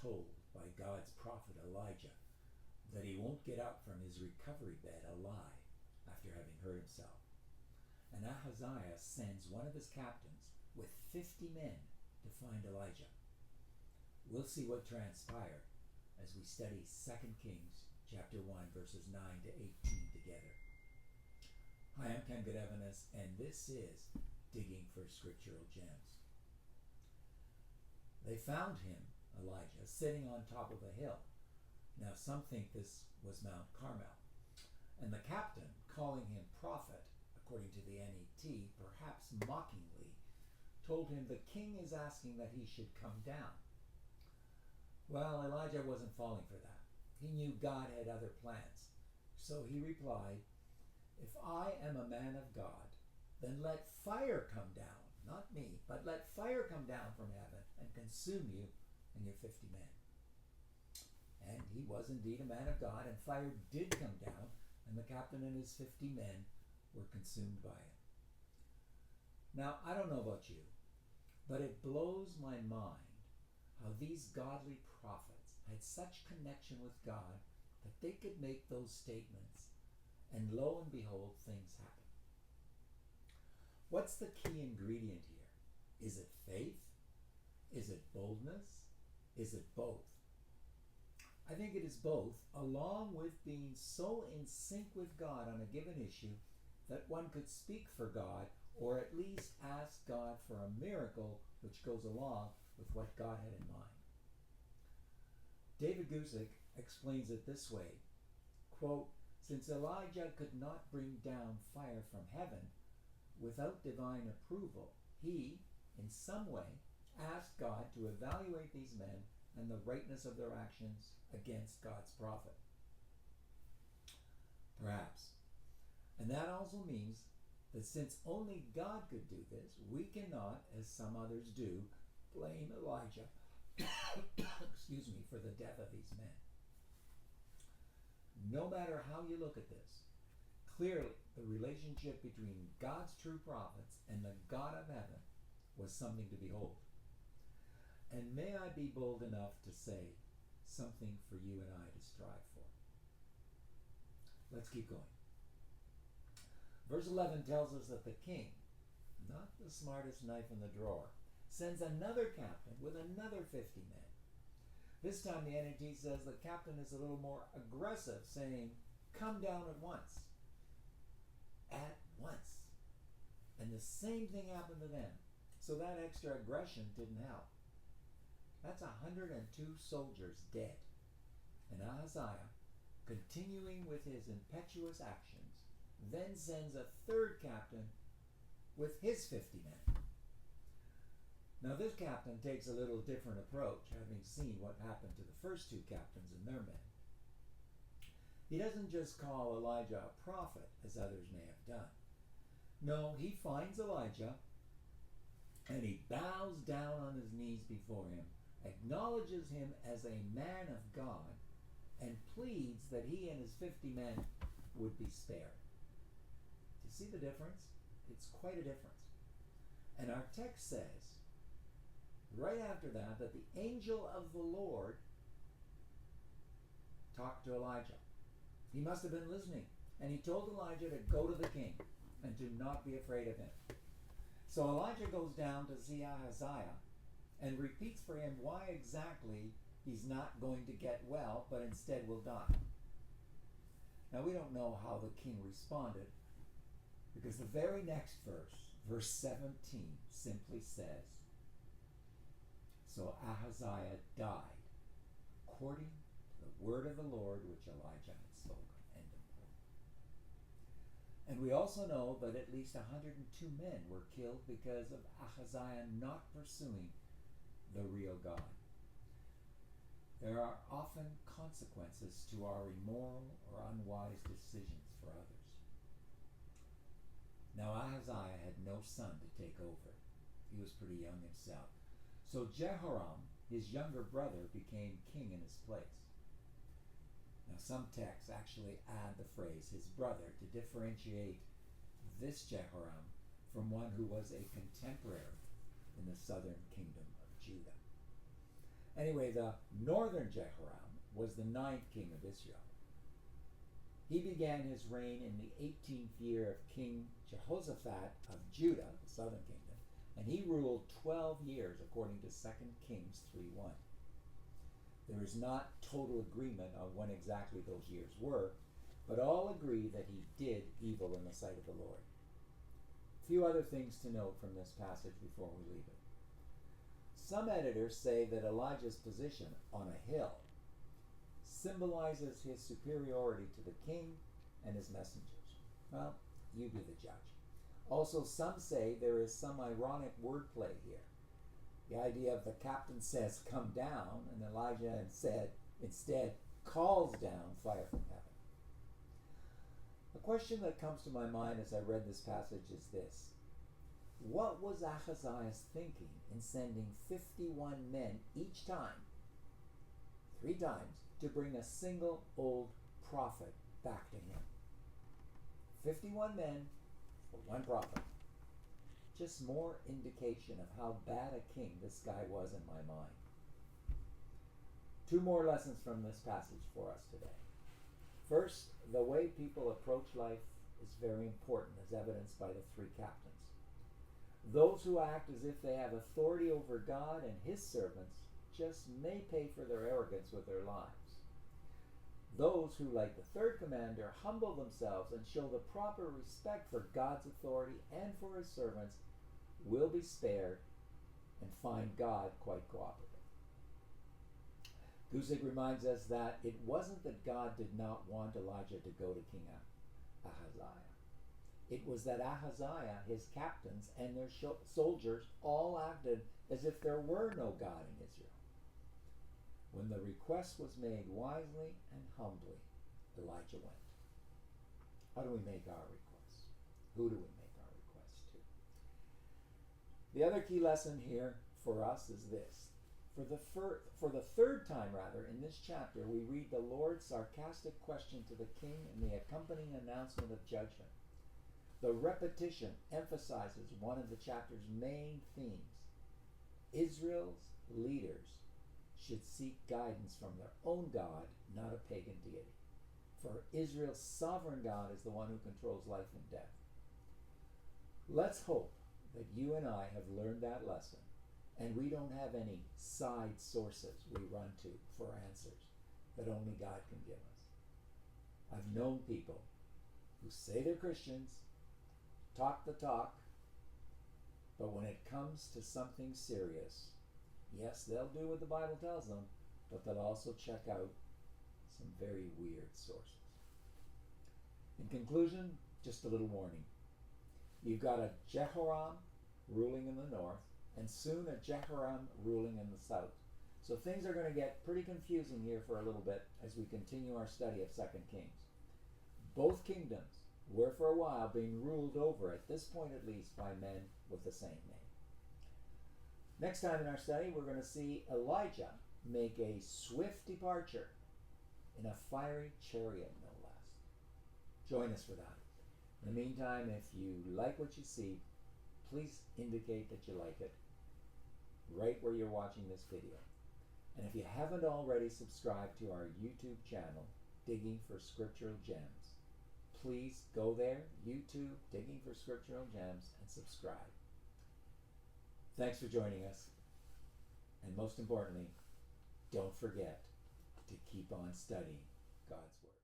told by God's prophet Elijah that he won't get up from his recovery bed alive after having hurt himself. And Ahaziah sends one of his captains with 50 men to find Elijah. We'll see what transpired as we study 2 Kings chapter 1 verses 9 to 18 together. Hi, I'm Ken Godevanis, and this is Digging for Scriptural Gems. They found him, Elijah, sitting on top of a hill. Now some think this was Mount Carmel. And the captain, calling him prophet, according to the NET, perhaps mockingly, told him the king is asking that he should come down. Well, Elijah wasn't falling for that. He knew God had other plans. So he replied, "If I am a man of God, then let fire come down, not me, but let fire come down from heaven and consume you and your 50 men." And he was indeed a man of God, and fire did come down, and the captain and his 50 men were consumed by it. Now, I don't know about you, but it blows my mind how these godly prophets had such connection with God that they could make those statements, and lo and behold, things happen. What's the key ingredient here? Is it faith? Is it boldness? Is it both? I think it is both, along with being so in sync with God on a given issue that one could speak for God, or at least ask God for a miracle which goes along with what God had in mind. David Guzik explains it this way, quote, "Since Elijah could not bring down fire from heaven without divine approval, he, in some way, asked God to evaluate these men and the rightness of their actions against God's prophet." Perhaps. And that also means that since only God could do this, we cannot, as some others do, blame Elijah for the death of these men. No matter how you look at this, clearly the relationship between God's true prophets and the God of heaven was something to behold. And may I be bold enough to say something for you and I to strive for. Let's keep going. Verse 11 tells us that the king, not the smartest knife in the drawer, sends another captain with another 50 men. This time the NET says the captain is a little more aggressive, saying, "Come down at once." At once. And the same thing happened to them. So that extra aggression didn't help. That's 102 soldiers dead. And Ahaziah, continuing with his impetuous actions, then sends a third captain with his 50 men. Now this captain takes a little different approach, having seen what happened to the first two captains and their men. He doesn't just call Elijah a prophet, as others may have done. No, he finds Elijah and he bows down on his knees before him, acknowledges him as a man of God, and pleads that he and his 50 men would be spared. Do you see the difference? It's quite a difference. And our text says, right after that the angel of the Lord talked to Elijah. He must have been listening. And he told Elijah to go to the king and to not be afraid of him. So Elijah goes down to see Ahaziah and repeats for him why exactly he's not going to get well, but instead will die. Now we don't know how the king responded, because the very next verse, verse 17, simply says, "So Ahaziah died, according to the word of the Lord which Elijah had spoken." End of quote. And we also know that at least 102 men were killed because of Ahaziah not pursuing the real God. There are often consequences to our immoral or unwise decisions for others. Now Ahaziah had no son to take over. He was pretty young himself. So Jehoram, his younger brother, became king in his place. Now some texts actually add the phrase his brother to differentiate this Jehoram from one who was a contemporary in the southern kingdom of Judah. Anyway, the northern Jehoram was the ninth king of Israel. He began his reign in the 18th year of King Jehoshaphat of Judah, the southern kingdom, and he ruled 12 years according to 2 Kings 3:1. There is not total agreement on when exactly those years were, but all agree that he did evil in the sight of the Lord. A few other things to note from this passage before we leave it. Some editors say that Elijah's position on a hill symbolizes his superiority to the king and his messengers. Well, you be the judge. Also, some say there is some ironic wordplay here. The idea of the captain says, "Come down," and Elijah instead calls down fire from heaven. A question that comes to my mind as I read this passage is this: what was Ahaziah thinking in sending 51 men each time, 3 times, to bring a single old prophet back to him? 51 men for 1 prophet. Just more indication of how bad a king this guy was in my mind. 2 more lessons from this passage for us today. First, the way people approach life is very important, as evidenced by the 3 captains. Those who act as if they have authority over God and his servants just may pay for their arrogance with their lives. Those who, like the 3rd commander, humble themselves and show the proper respect for God's authority and for his servants will be spared and find God quite cooperative. Guzik reminds us that it wasn't that God did not want Elijah to go to King Ahaziah. It was that Ahaziah, his captains, and their soldiers all acted as if there were no God in Israel. When the request was made wisely and humbly, Elijah went. How do we make our requests? Who do we make our requests to? The other key lesson here for us is this. For the 3rd time, in this chapter, we read the Lord's sarcastic question to the king and the accompanying announcement of judgment. The repetition emphasizes one of the chapter's main themes. Israel's leaders should seek guidance from their own God, not a pagan deity. For Israel's sovereign God is the one who controls life and death. Let's hope that you and I have learned that lesson, and we don't have any side sources we run to for answers that only God can give us. I've known people who say they're Christians, talk the talk, but when it comes to something serious, yes, they'll do what the Bible tells them, but they'll also check out some very weird sources. In conclusion, just a little warning. You've got a Jehoram ruling in the north, and soon a Jehoram ruling in the south. So things are going to get pretty confusing here for a little bit as we continue our study of 2 Kings. Both kingdoms were for a while being ruled over, at this point at least, by men with the same name. Next time in our study, we're going to see Elijah make a swift departure in a fiery chariot, no less. Join us for that. In the meantime, if you like what you see, please indicate that you like it right where you're watching this video. And if you haven't already subscribed to our YouTube channel, Digging for Scriptural Gems, please go there, YouTube, Digging for Scriptural Gems, and subscribe. Thanks for joining us. And most importantly, don't forget to keep on studying God's Word.